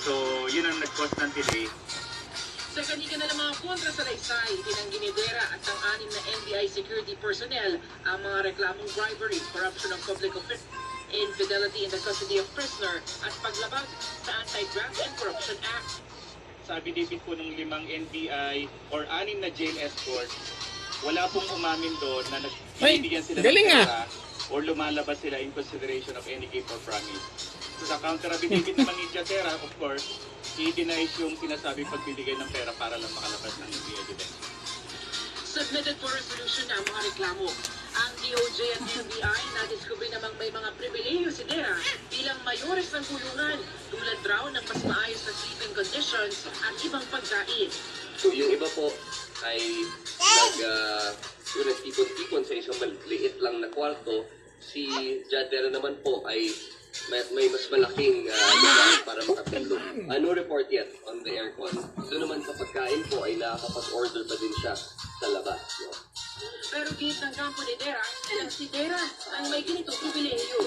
So, yun ang nag-cause ng delay. Sa kanina ng mga kontra sa Laysay, tinanggi ni Dera at ang 6 na NBI security personnel ang mga reklamong bribery, corruption of public officials, infidelity in the custody of prisoner at paglabag sa Anti-Graft and Corruption Act. Sa affidavit po ng 5 NBI or 6 na jail escort, wala pong umamin doon na nagbibigyan sila galing ng pera or lumalabas sila in consideration of any gift or promise. So sa counter affidavit naman ni Jatera, of course, i-denies yung sinasabing pagbibigay ng pera para lang makalabas ng hindi evidence. Submitted for resolution ang mga reklamo. Ang DOJ at NBI na-discover namang may mga pribileyo si Dera bilang mayores ng kulungan tulad raw ng mas maayos na sleeping conditions at ibang pagkain. So yung iba po ay nagtipon-tipon sa isang maliit lang na kwarto. Si Jadera naman po ay may mas malaking lugar para makatulog. No report yet on the aircon. Doon naman sa pagkain po ay nakakapag-order pa din siya sa labas. No? Pero gate ng kampo ni Dera, si Dera ang may ganitong pribileyo.